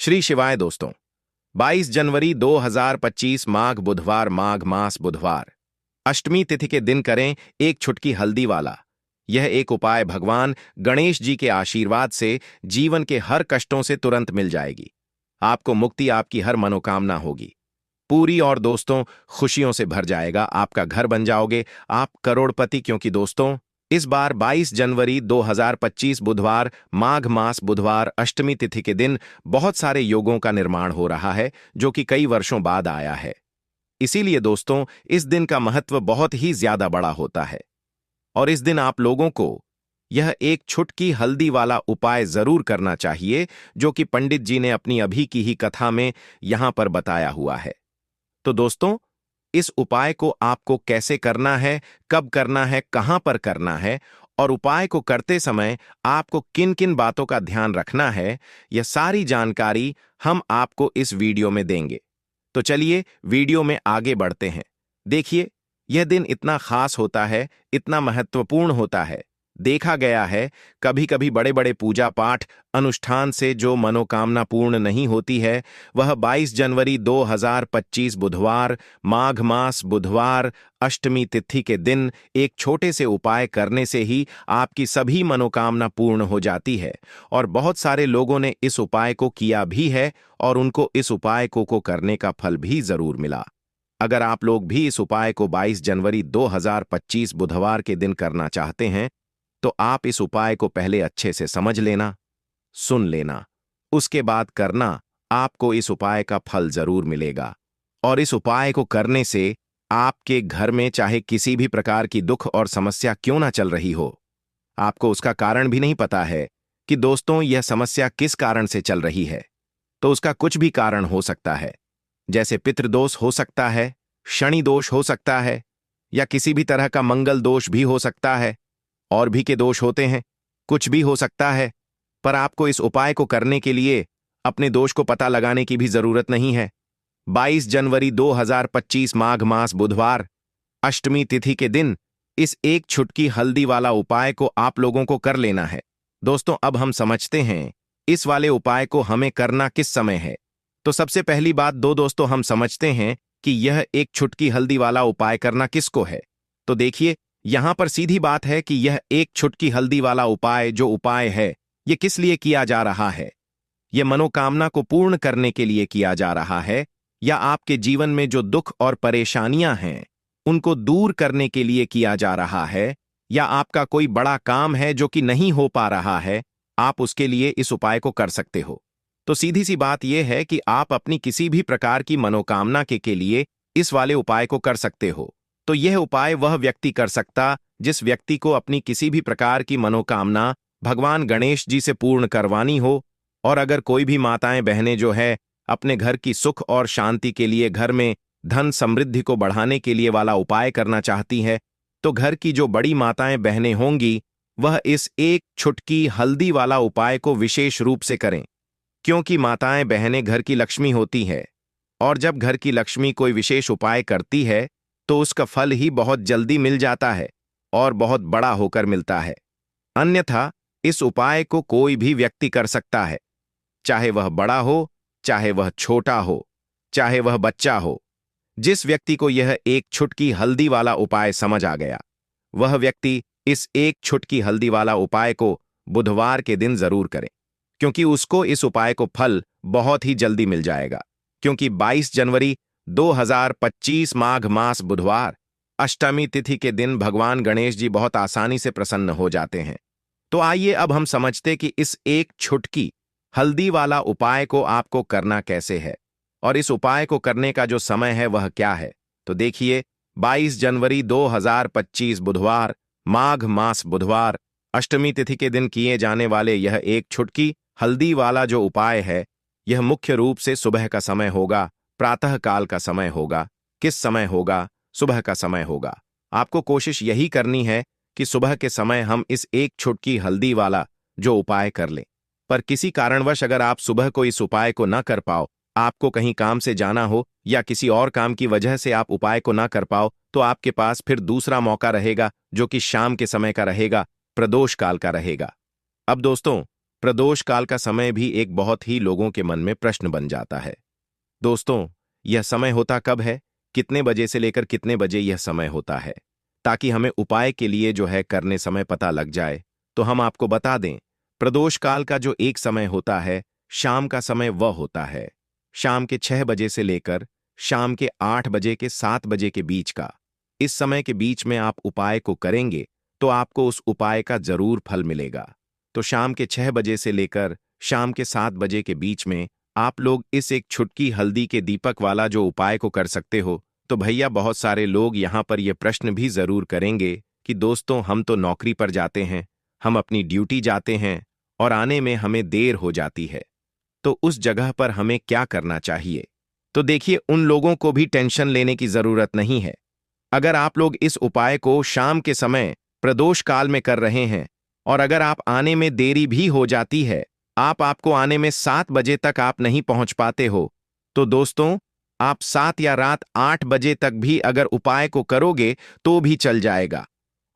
श्री शिवाय दोस्तों। 22 जनवरी 2025 माघ बुधवार, माघ मास बुधवार, अष्टमी तिथि के दिन करें एक छुटकी हल्दी वाला। यह एक उपाय भगवान गणेश जी के आशीर्वाद से जीवन के हर कष्टों से तुरंत मिल जाएगी। आपको मुक्ति, आपकी हर मनोकामना होगी पूरी और दोस्तों खुशियों से भर जाएगा। आपका घर बन जाओगे, आप करोड़पति। क्योंकि दोस्तों इस बार 22 जनवरी 2025 बुधवार, माघ मास बुधवार, अष्टमी तिथि के दिन बहुत सारे योगों का निर्माण हो रहा है जो कि कई वर्षों बाद आया है। इसीलिए दोस्तों इस दिन का महत्व बहुत ही ज्यादा बड़ा होता है और इस दिन आप लोगों को यह एक छुटकी हल्दी वाला उपाय जरूर करना चाहिए जो कि पंडित जी ने अपनी अभी की ही कथा में यहां पर बताया हुआ है। तो दोस्तों इस उपाय को आपको कैसे करना है, कब करना है, कहां पर करना है और उपाय को करते समय आपको किन किन बातों का ध्यान रखना है, यह सारी जानकारी हम आपको इस वीडियो में देंगे। तो चलिए वीडियो में आगे बढ़ते हैं। देखिए यह दिन इतना खास होता है, इतना महत्वपूर्ण होता है। देखा गया है कभी कभी बड़े बड़े पूजा पाठ अनुष्ठान से जो मनोकामना पूर्ण नहीं होती है, वह 22 जनवरी 2025 बुधवार, माघ मास बुधवार, अष्टमी तिथि के दिन एक छोटे से उपाय करने से ही आपकी सभी मनोकामना पूर्ण हो जाती है। और बहुत सारे लोगों ने इस उपाय को किया भी है और उनको इस उपाय को करने का फल भी जरूर मिला। अगर आप लोग भी इस उपाय को 22 जनवरी 2025 बुधवार के दिन करना चाहते हैं तो आप इस उपाय को पहले अच्छे से समझ लेना, सुन लेना, उसके बाद करना। आपको इस उपाय का फल जरूर मिलेगा और इस उपाय को करने से आपके घर में चाहे किसी भी प्रकार की दुख और समस्या क्यों ना चल रही हो, आपको उसका कारण भी नहीं पता है कि दोस्तों यह समस्या किस कारण से चल रही है, तो उसका कुछ भी कारण हो सकता है। जैसे पितृदोष हो सकता है, शनि दोष हो सकता है, या किसी भी तरह का मंगल दोष भी हो सकता है, और भी के दोष होते हैं, कुछ भी हो सकता है। पर आपको इस उपाय को करने के लिए अपने दोष को पता लगाने की भी जरूरत नहीं है। 22 जनवरी 2025 माघ मास बुधवार, अष्टमी तिथि के दिन इस एक छुटकी हल्दी वाला उपाय को आप लोगों को कर लेना है। दोस्तों अब हम समझते हैं इस वाले उपाय को हमें करना किस समय है। तो सबसे पहली बात दोस्तों हम समझते हैं कि यह एक छुटकी हल्दी वाला उपाय करना किसको है। तो देखिए यहां पर सीधी बात है कि यह एक छुटकी हल्दी वाला उपाय जो उपाय है यह किस लिए किया जा रहा है। यह मनोकामना को पूर्ण करने के लिए किया जा रहा है, या आपके जीवन में जो दुख और परेशानियां हैं उनको दूर करने के लिए किया जा रहा है, या आपका कोई बड़ा काम है जो कि नहीं हो पा रहा है, आप उसके लिए इस उपाय को कर सकते हो। तो सीधी सी बात यह है कि आप अपनी किसी भी प्रकार की मनोकामना के लिए इस वाले उपाय को कर सकते हो। तो यह उपाय वह व्यक्ति कर सकता जिस व्यक्ति को अपनी किसी भी प्रकार की मनोकामना भगवान गणेश जी से पूर्ण करवानी हो। और अगर कोई भी माताएं बहनें जो है अपने घर की सुख और शांति के लिए, घर में धन समृद्धि को बढ़ाने के लिए वाला उपाय करना चाहती है, तो घर की जो बड़ी माताएं बहनें होंगी वह इस एक छुटकी हल्दी वाला उपाय को विशेष रूप से करें। क्योंकि माताएं बहनें घर की लक्ष्मी होती है और जब घर की लक्ष्मी कोई विशेष उपाय करती है तो उसका फल ही बहुत जल्दी मिल जाता है और बहुत बड़ा होकर मिलता है। अन्यथा इस उपाय को कोई भी व्यक्ति कर सकता है, चाहे वह बड़ा हो, चाहे वह छोटा हो, चाहे वह बच्चा हो। जिस व्यक्ति को यह एक छुटकी हल्दी वाला उपाय समझ आ गया वह व्यक्ति इस एक छुटकी हल्दी वाला उपाय को बुधवार के दिन जरूर करें, क्योंकि उसको इस उपाय को फल बहुत ही जल्दी मिल जाएगा। क्योंकि 22 जनवरी 2025 माघ मास बुधवार, अष्टमी तिथि के दिन भगवान गणेश जी बहुत आसानी से प्रसन्न हो जाते हैं। तो आइए अब हम समझते कि इस एक छुटकी हल्दी वाला उपाय को आपको करना कैसे है और इस उपाय को करने का जो समय है वह क्या है। तो देखिए 22 जनवरी 2025 बुधवार, माघ मास बुधवार, अष्टमी तिथि के दिन किए जाने वाले यह एक छुटकी हल्दी वाला जो उपाय है, यह मुख्य रूप से सुबह का समय होगा, प्रातः काल का समय होगा। किस समय होगा? सुबह का समय होगा। आपको कोशिश यही करनी है कि सुबह के समय हम इस एक छुटकी हल्दी वाला जो उपाय कर लें। पर किसी कारणवश अगर आप सुबह को इस उपाय को ना कर पाओ, आपको कहीं काम से जाना हो या किसी और काम की वजह से आप उपाय को ना कर पाओ, तो आपके पास फिर दूसरा मौका रहेगा जो कि शाम के समय का रहेगा, प्रदोष काल का रहेगा। अब दोस्तों प्रदोष काल का समय भी एक बहुत ही लोगों के मन में प्रश्न बन जाता है। दोस्तों, यह समय होता कब है, कितने बजे से लेकर कितने बजे यह समय होता है, ताकि हमें उपाय के लिए जो है करने समय पता लग जाए, तो हम आपको बता दें। प्रदोष काल का जो एक समय होता है, शाम का समय वह होता है शाम के 6 बजे से लेकर शाम के 8 बजे के 7 बजे के बीच का। इस समय के बीच में आप उपाय को करेंगे तो आपको उस उपाय का जरूर फल मिलेगा। तो शाम के 6 बजे से लेकर शाम के 7 बजे के बीच में आप लोग इस एक छुटकी हल्दी के दीपक वाला जो उपाय को कर सकते हो। तो भैया, बहुत सारे लोग यहाँ पर यह प्रश्न भी जरूर करेंगे कि दोस्तों, हम तो नौकरी पर जाते हैं, हम अपनी ड्यूटी जाते हैं और आने में हमें देर हो जाती है, तो उस जगह पर हमें क्या करना चाहिए। तो देखिए, उन लोगों को भी टेंशन लेने की जरूरत नहीं है। अगर आप लोग इस उपाय को शाम के समय प्रदोष काल में कर रहे हैं और अगर आप आने में देरी भी हो जाती है, आपको आने में 7 बजे तक आप नहीं पहुंच पाते हो, तो दोस्तों, आप 7 या रात 8 बजे तक भी अगर उपाय को करोगे तो भी चल जाएगा।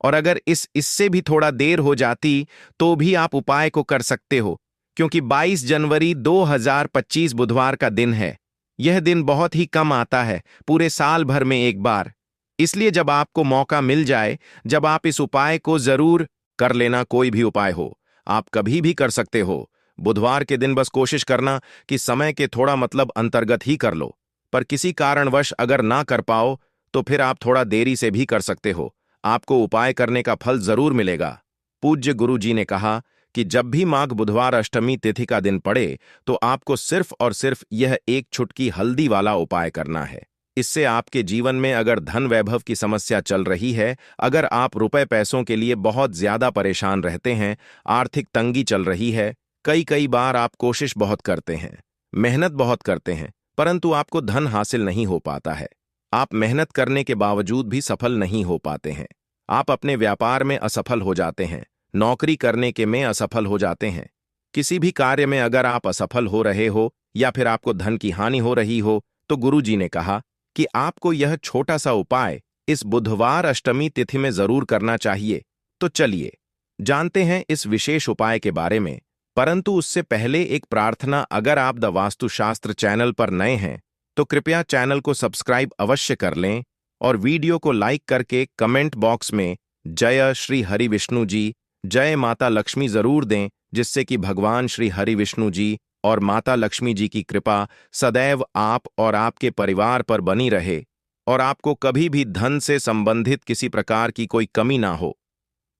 और अगर इससे भी थोड़ा देर हो जाती तो भी आप उपाय को कर सकते हो, क्योंकि 22 जनवरी 2025 बुधवार का दिन है। यह दिन बहुत ही कम आता है, पूरे साल भर में एक बार। इसलिए जब आपको मौका मिल जाए, जब आप इस उपाय को जरूर कर लेना। कोई भी उपाय हो, आप कभी भी कर सकते हो। बुधवार के दिन बस कोशिश करना कि समय के थोड़ा अंतर्गत ही कर लो, पर किसी कारणवश अगर ना कर पाओ तो फिर आप थोड़ा देरी से भी कर सकते हो। आपको उपाय करने का फल जरूर मिलेगा। पूज्य गुरु जी ने कहा कि जब भी माघ बुधवार अष्टमी तिथि का दिन पड़े तो आपको सिर्फ और सिर्फ यह एक छुटकी हल्दी वाला उपाय करना है। इससे आपके जीवन में अगर धन वैभव की समस्या चल रही है, अगर आप रुपए पैसों के लिए बहुत ज्यादा परेशान रहते हैं, आर्थिक तंगी चल रही है, कई बार आप कोशिश बहुत करते हैं, मेहनत बहुत करते हैं, परंतु आपको धन हासिल नहीं हो पाता है। आप मेहनत करने के बावजूद भी सफल नहीं हो पाते हैं। आप अपने व्यापार में असफल हो जाते हैं, नौकरी करने के में असफल हो जाते हैं। किसी भी कार्य में अगर आप असफल हो रहे हो या फिर आपको धन की हानि हो रही हो, तो गुरु जी ने कहा कि आपको यह छोटा सा उपाय इस बुधवार अष्टमी तिथि में जरूर करना चाहिए। तो चलिए जानते हैं इस विशेष उपाय के बारे में। परंतु उससे पहले एक प्रार्थना, अगर आप द वास्तुशास्त्र चैनल पर नए हैं तो कृपया चैनल को सब्सक्राइब अवश्य कर लें और वीडियो को लाइक करके कमेंट बॉक्स में जय श्री हरि विष्णु जी, जय माता लक्ष्मी जरूर दें, जिससे कि भगवान श्री हरि विष्णु जी और माता लक्ष्मी जी की कृपा सदैव आप और आपके परिवार पर बनी रहे और आपको कभी भी धन से संबंधित किसी प्रकार की कोई कमी ना हो।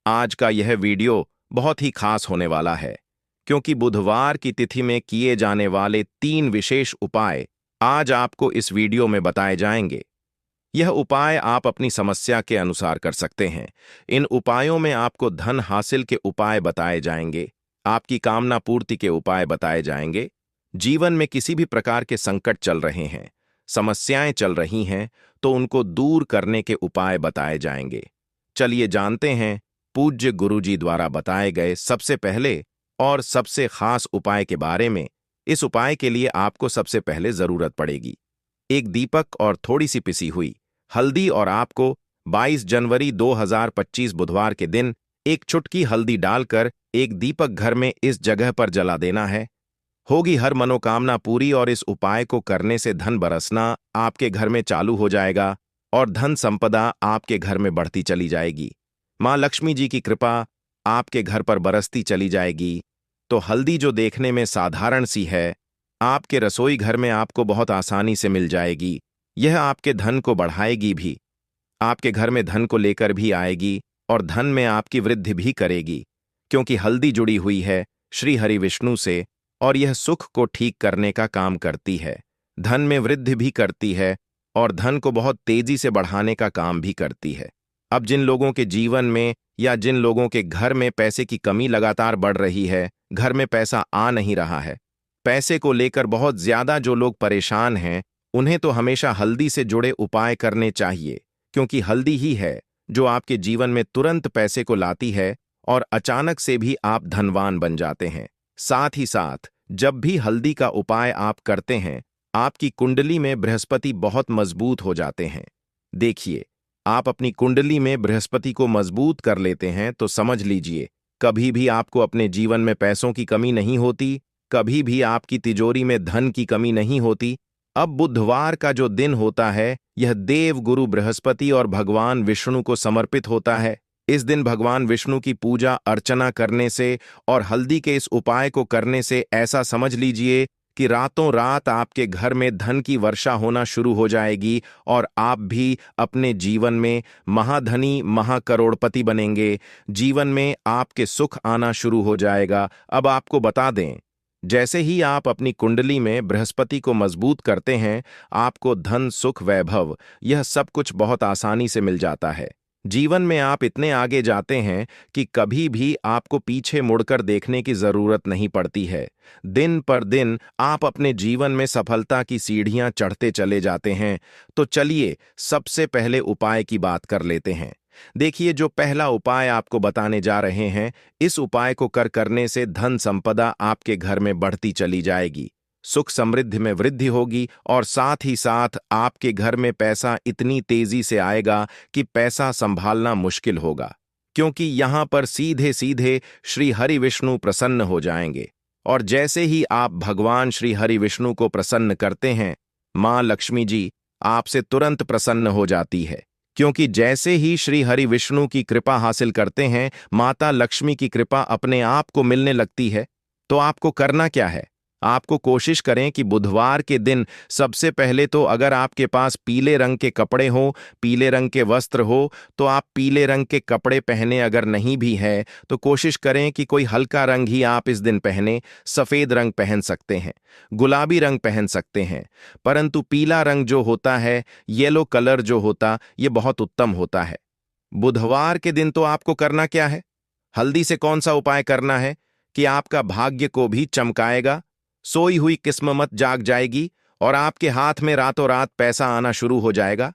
आज का यह वीडियो बहुत ही खास होने वाला है, क्योंकि बुधवार की तिथि में किए जाने वाले 3 विशेष उपाय आज आपको इस वीडियो में बताए जाएंगे। यह उपाय आप अपनी समस्या के अनुसार कर सकते हैं। इन उपायों में आपको धन हासिल के उपाय बताए जाएंगे, आपकी कामना पूर्ति के उपाय बताए जाएंगे। जीवन में किसी भी प्रकार के संकट चल रहे हैं, समस्याएं चल रही हैं, तो उनको दूर करने के उपाय बताए जाएंगे। चलिए जानते हैं पूज्य गुरु जी द्वारा बताए गए सबसे पहले और सबसे खास उपाय के बारे में। इस उपाय के लिए आपको सबसे पहले जरूरत पड़ेगी एक दीपक और थोड़ी सी पिसी हुई हल्दी, और आपको 22 जनवरी 2025 बुधवार के दिन एक चुटकी हल्दी डालकर एक दीपक घर में इस जगह पर जला देना है। होगी हर मनोकामना पूरी और इस उपाय को करने से धन बरसना आपके घर में चालू हो जाएगा और धन संपदा आपके घर में बढ़ती चली जाएगी। मां लक्ष्मी जी की कृपा आपके घर पर बरसती चली जाएगी। तो हल्दी जो देखने में साधारण सी है, आपके रसोई घर में आपको बहुत आसानी से मिल जाएगी। यह आपके धन को बढ़ाएगी भी, आपके घर में धन को लेकर भी आएगी और धन में आपकी वृद्धि भी करेगी, क्योंकि हल्दी जुड़ी हुई है श्री हरि विष्णु से और यह सुख को ठीक करने का काम करती है, धन में वृद्धि भी करती है और धन को बहुत तेजी से बढ़ाने का काम भी करती है। अब जिन लोगों के जीवन में या जिन लोगों के घर में पैसे की कमी लगातार बढ़ रही है, घर में पैसा आ नहीं रहा है, पैसे को लेकर बहुत ज्यादा जो लोग परेशान हैं, उन्हें तो हमेशा हल्दी से जुड़े उपाय करने चाहिए, क्योंकि हल्दी ही है जो आपके जीवन में तुरंत पैसे को लाती है और अचानक से भी आप धनवान बन जाते हैं। साथ ही साथ जब भी हल्दी का उपाय आप करते हैं, आपकी कुंडली में बृहस्पति बहुत मजबूत हो जाते हैं। देखिए, आप अपनी कुंडली में बृहस्पति को मजबूत कर लेते हैं तो समझ लीजिए कभी भी आपको अपने जीवन में पैसों की कमी नहीं होती, कभी भी आपकी तिजोरी में धन की कमी नहीं होती। अब बुधवार का जो दिन होता है, यह देव गुरु बृहस्पति और भगवान विष्णु को समर्पित होता है। इस दिन भगवान विष्णु की पूजा अर्चना करने से और हल्दी के इस उपाय को करने से ऐसा समझ लीजिए कि रातों रात आपके घर में धन की वर्षा होना शुरू हो जाएगी और आप भी अपने जीवन में महाधनी महाकरोड़पति बनेंगे। जीवन में आपके सुख आना शुरू हो जाएगा। अब आपको बता दें, जैसे ही आप अपनी कुंडली में बृहस्पति को मजबूत करते हैं, आपको धन सुख वैभव यह सब कुछ बहुत आसानी से मिल जाता है। जीवन में आप इतने आगे जाते हैं कि कभी भी आपको पीछे मुड़कर देखने की जरूरत नहीं पड़ती है। दिन पर दिन आप अपने जीवन में सफलता की सीढ़ियां चढ़ते चले जाते हैं। तो चलिए सबसे पहले उपाय की बात कर लेते हैं। देखिए, जो पहला उपाय आपको बताने जा रहे हैं, इस उपाय को करने से धन संपदा आपके घर में बढ़ती चली जाएगी, सुख समृद्धि में वृद्धि होगी और साथ ही साथ आपके घर में पैसा इतनी तेजी से आएगा कि पैसा संभालना मुश्किल होगा, क्योंकि यहां पर सीधे सीधे श्री हरि विष्णु प्रसन्न हो जाएंगे। और जैसे ही आप भगवान श्री हरि विष्णु को प्रसन्न करते हैं, मां लक्ष्मी जी आपसे तुरंत प्रसन्न हो जाती है, क्योंकि जैसे ही श्री हरि विष्णु की कृपा हासिल करते हैं, माता लक्ष्मी की कृपा अपने आप को मिलने लगती है। तो आपको करना क्या है? आपको कोशिश करें कि बुधवार के दिन सबसे पहले तो अगर आपके पास पीले रंग के कपड़े हो, पीले रंग के वस्त्र हो, तो आप पीले रंग के कपड़े पहने। अगर नहीं भी है तो कोशिश करें कि कोई हल्का रंग ही आप इस दिन पहने। सफेद रंग पहन सकते हैं, गुलाबी रंग पहन सकते हैं, परंतु पीला रंग जो होता है, येलो कलर जो होता, ये बहुत उत्तम होता है। बुधवार के दिन तो आपको करना क्या है? हल्दी से कौन सा उपाय करना है कि आपका भाग्य को भी चमकाएगा, सोई हुई किस्मत जाग जाएगी और आपके हाथ में रातों रात पैसा आना शुरू हो जाएगा।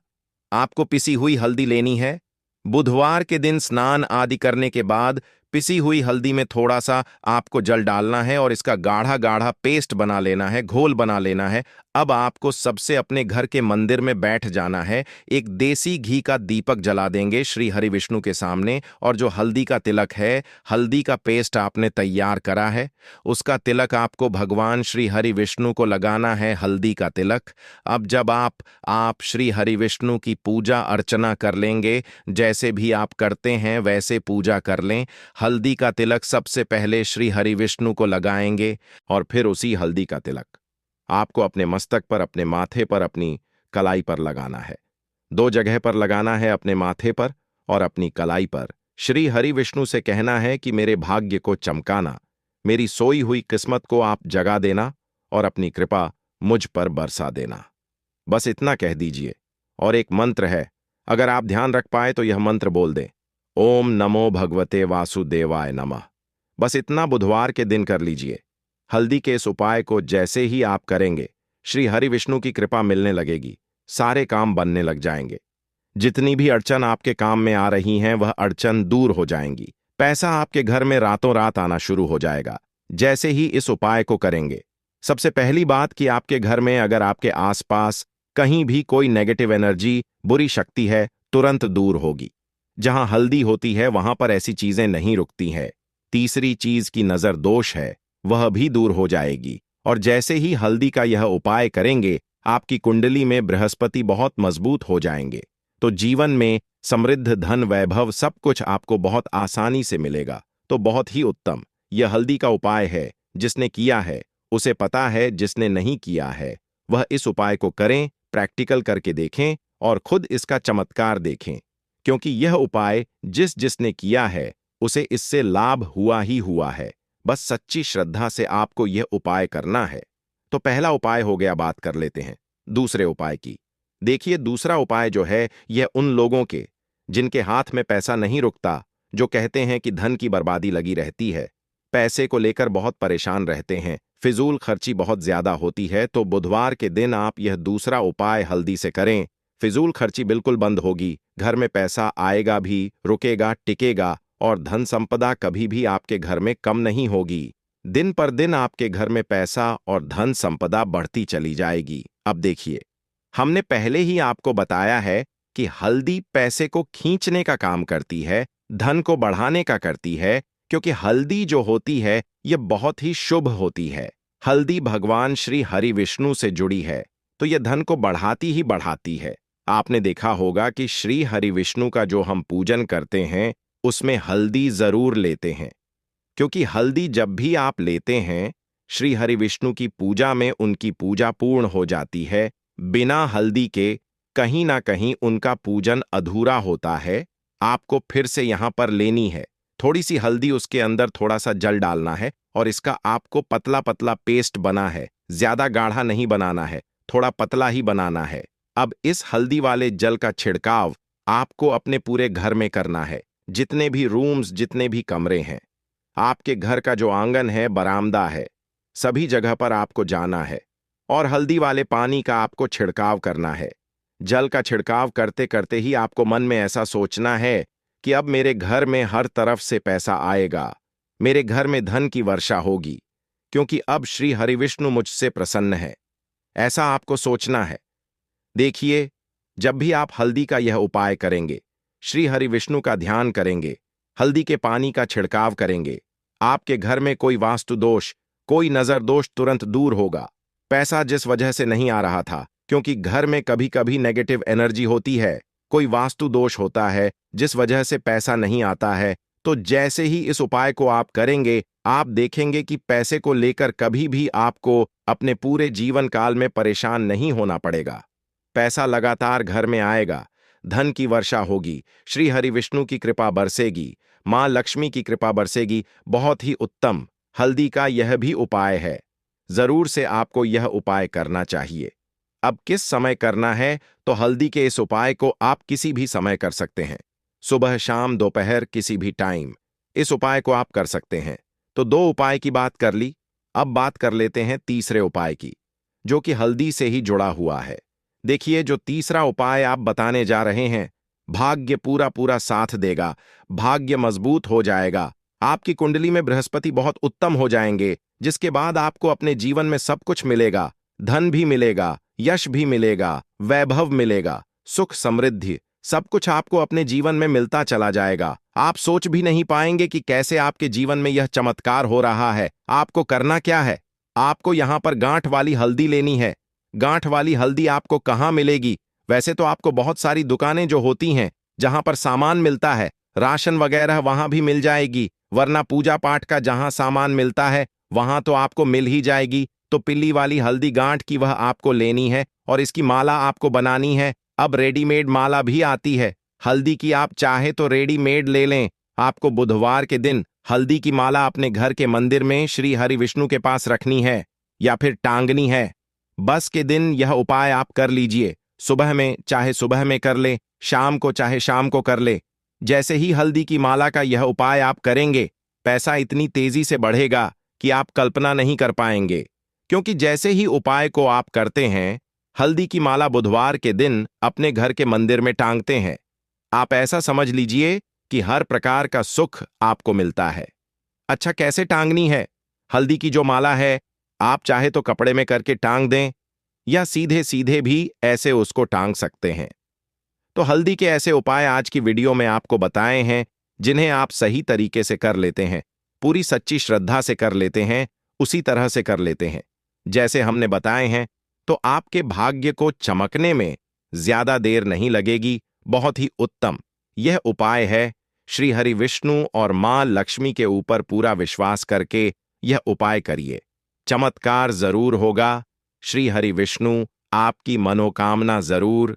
आपको पिसी हुई हल्दी लेनी है। बुधवार के दिन स्नान आदि करने के बाद पिसी हुई हल्दी में थोड़ा सा आपको जल डालना है और इसका गाढ़ा गाढ़ा पेस्ट बना लेना है, घोल बना लेना है। अब आपको सबसे अपने घर के मंदिर में बैठ जाना है। एक देसी घी का दीपक जला देंगे श्री हरि विष्णु के सामने, और जो हल्दी का तिलक है, हल्दी का पेस्ट आपने तैयार करा है, उसका तिलक आपको भगवान श्री हरि विष्णु को लगाना है, हल्दी का तिलक। अब जब आप श्री हरि विष्णु की पूजा अर्चना कर लेंगे, जैसे भी आप करते हैं वैसे पूजा कर लें। हल्दी का तिलक सबसे पहले श्री हरि विष्णु को लगाएंगे और फिर उसी हल्दी का तिलक आपको अपने मस्तक पर, अपने माथे पर, अपनी कलाई पर लगाना है। 2 जगह पर लगाना है, अपने माथे पर और अपनी कलाई पर। श्री हरि विष्णु से कहना है कि मेरे भाग्य को चमकाना, मेरी सोई हुई किस्मत को आप जगा देना और अपनी कृपा मुझ पर बरसा देना। बस इतना कह दीजिए। और एक मंत्र है, अगर आप ध्यान रख पाए तो यह मंत्र बोल दें, ओम नमो भगवते वासुदेवाय नमः। बस इतना बुधवार के दिन कर लीजिए। हल्दी के इस उपाय को जैसे ही आप करेंगे, श्री हरि विष्णु की कृपा मिलने लगेगी, सारे काम बनने लग जाएंगे। जितनी भी अड़चन आपके काम में आ रही हैं, वह अड़चन दूर हो जाएंगी। पैसा आपके घर में रातों रात आना शुरू हो जाएगा, जैसे ही इस उपाय को करेंगे। सबसे पहली बात कि आपके घर में अगर आपके आसपास कहीं भी कोई नेगेटिव एनर्जी, बुरी शक्ति है, तुरंत दूर होगी। जहां हल्दी होती है वहां पर ऐसी चीजें नहीं रुकती हैं। तीसरी चीज की नजर दोष है, वह भी दूर हो जाएगी। और जैसे ही हल्दी का यह उपाय करेंगे, आपकी कुंडली में बृहस्पति बहुत मजबूत हो जाएंगे। तो जीवन में समृद्ध धन वैभव सब कुछ आपको बहुत आसानी से मिलेगा। तो बहुत ही उत्तम यह हल्दी का उपाय है। जिसने किया है उसे पता है, जिसने नहीं किया है वह इस उपाय को करें, प्रैक्टिकल करके देखें और खुद इसका चमत्कार देखें, क्योंकि यह उपाय जिसने किया है उसे इससे लाभ हुआ ही हुआ है। बस सच्ची श्रद्धा से आपको यह उपाय करना है। तो पहला उपाय हो गया, बात कर लेते हैं दूसरे उपाय की। देखिए, दूसरा उपाय जो है यह उन लोगों के जिनके हाथ में पैसा नहीं रुकता, जो कहते हैं कि धन की बर्बादी लगी रहती है, पैसे को लेकर बहुत परेशान रहते हैं, फिजूल खर्ची बहुत ज्यादा होती है। तो बुधवार के दिन आप यह दूसरा उपाय हल्दी से करें। फिजूल खर्ची बिल्कुल बंद होगी, घर में पैसा आएगा भी, रुकेगा, टिकेगा और धन संपदा कभी भी आपके घर में कम नहीं होगी। दिन पर दिन आपके घर में पैसा और धन संपदा बढ़ती चली जाएगी। अब देखिए, हमने पहले ही आपको बताया है कि हल्दी पैसे को खींचने का काम करती है, धन को बढ़ाने का करती है। क्योंकि हल्दी जो होती है यह बहुत ही शुभ होती है। हल्दी भगवान श्री हरि विष्णु से जुड़ी है, तो यह धन को बढ़ाती ही बढ़ाती है। आपने देखा होगा कि श्री हरि विष्णु का जो हम पूजन करते हैं उसमें हल्दी जरूर लेते हैं, क्योंकि हल्दी जब भी आप लेते हैं श्री हरि विष्णु की पूजा में उनकी पूजा पूर्ण हो जाती है। बिना हल्दी के कहीं ना कहीं उनका पूजन अधूरा होता है। आपको फिर से यहां पर लेनी है थोड़ी सी हल्दी, उसके अंदर थोड़ा सा जल डालना है और इसका आपको पतला पतला पेस्ट बना है, ज्यादा गाढ़ा नहीं बनाना है, थोड़ा पतला ही बनाना है। अब इस हल्दी वाले जल का छिड़काव आपको अपने पूरे घर में करना है, जितने भी रूम्स, जितने भी कमरे हैं, आपके घर का जो आंगन है, बरामदा है, सभी जगह पर आपको जाना है और हल्दी वाले पानी का आपको छिड़काव करना है। जल का छिड़काव करते करते ही आपको मन में ऐसा सोचना है कि अब मेरे घर में हर तरफ से पैसा आएगा, मेरे घर में धन की वर्षा होगी, क्योंकि अब श्री हरिविष्णु मुझसे प्रसन्न है। ऐसा आपको सोचना है। देखिए, जब भी आप हल्दी का यह उपाय करेंगे, श्री हरिविष्णु का ध्यान करेंगे, हल्दी के पानी का छिड़काव करेंगे, आपके घर में कोई वास्तु दोष, कोई नजर दोष तुरंत दूर होगा। पैसा जिस वजह से नहीं आ रहा था, क्योंकि घर में कभी कभी नेगेटिव एनर्जी होती है, कोई वास्तु दोष होता है जिस वजह से पैसा नहीं आता है, तो जैसे ही इस उपाय को आप करेंगे, आप देखेंगे कि पैसे को लेकर कभी भी आपको अपने पूरे जीवन काल में परेशान नहीं होना पड़ेगा। पैसा लगातार घर में आएगा, धन की वर्षा होगी, श्री हरि विष्णु की कृपा बरसेगी, मां लक्ष्मी की कृपा बरसेगी। बहुत ही उत्तम हल्दी का यह भी उपाय है। जरूर से आपको यह उपाय करना चाहिए। अब किस समय करना है, तो हल्दी के इस उपाय को आप किसी भी समय कर सकते हैं, सुबह, शाम, दोपहर, किसी भी टाइम इस उपाय को आप कर सकते हैं। तो दो उपाय की बात कर ली, अब बात कर लेते हैं तीसरे उपाय की, जो कि हल्दी से ही जुड़ा हुआ है। देखिए, जो तीसरा उपाय आप बताने जा रहे हैं, भाग्य पूरा पूरा साथ देगा, भाग्य मजबूत हो जाएगा, आपकी कुंडली में बृहस्पति बहुत उत्तम हो जाएंगे, जिसके बाद आपको अपने जीवन में सब कुछ मिलेगा, धन भी मिलेगा, यश भी मिलेगा, वैभव मिलेगा, सुख समृद्धि, सब कुछ आपको अपने जीवन में मिलता चला जाएगा। आप सोच भी नहीं पाएंगे कि कैसे आपके जीवन में यह चमत्कार हो रहा है। आपको करना क्या है, आपको यहां पर गांठ वाली हल्दी लेनी है। गांठ वाली हल्दी आपको कहाँ मिलेगी? वैसे तो आपको बहुत सारी दुकानें जो होती हैं, जहां पर सामान मिलता है, राशन वगैरह, वहां भी मिल जाएगी, वरना पूजा पाठ का जहां सामान मिलता है वहां तो आपको मिल ही जाएगी। तो पिल्ली वाली हल्दी गांठ की वह आपको लेनी है और इसकी माला आपको बनानी है। अब रेडीमेड माला भी आती है हल्दी की, आप चाहे तो रेडीमेड ले लें। आपको बुधवार के दिन हल्दी की माला अपने घर के मंदिर में श्री हरि विष्णु के पास रखनी है या फिर टांगनी है। बस के दिन यह उपाय आप कर लीजिए। सुबह में चाहे सुबह में कर ले, शाम को चाहे शाम को कर ले। जैसे ही हल्दी की माला का यह उपाय आप करेंगे, पैसा इतनी तेजी से बढ़ेगा कि आप कल्पना नहीं कर पाएंगे। क्योंकि जैसे ही उपाय को आप करते हैं, हल्दी की माला बुधवार के दिन अपने घर के मंदिर में टांगते हैं, आप ऐसा समझ लीजिए कि हर प्रकार का सुख आपको मिलता है। अच्छा, कैसे टांगनी है? हल्दी की जो माला है, आप चाहे तो कपड़े में करके टांग दें या सीधे सीधे भी ऐसे उसको टांग सकते हैं। तो हल्दी के ऐसे उपाय आज की वीडियो में आपको बताए हैं, जिन्हें आप सही तरीके से कर लेते हैं, पूरी सच्ची श्रद्धा से कर लेते हैं, उसी तरह से कर लेते हैं जैसे हमने बताए हैं, तो आपके भाग्य को चमकने में ज्यादा देर नहीं लगेगी। बहुत ही उत्तम यह उपाय है। श्री हरि विष्णु और मां लक्ष्मी के ऊपर पूरा विश्वास करके यह उपाय करिए, चमत्कार जरूर होगा। श्री हरि विष्णु आपकी मनोकामना जरूर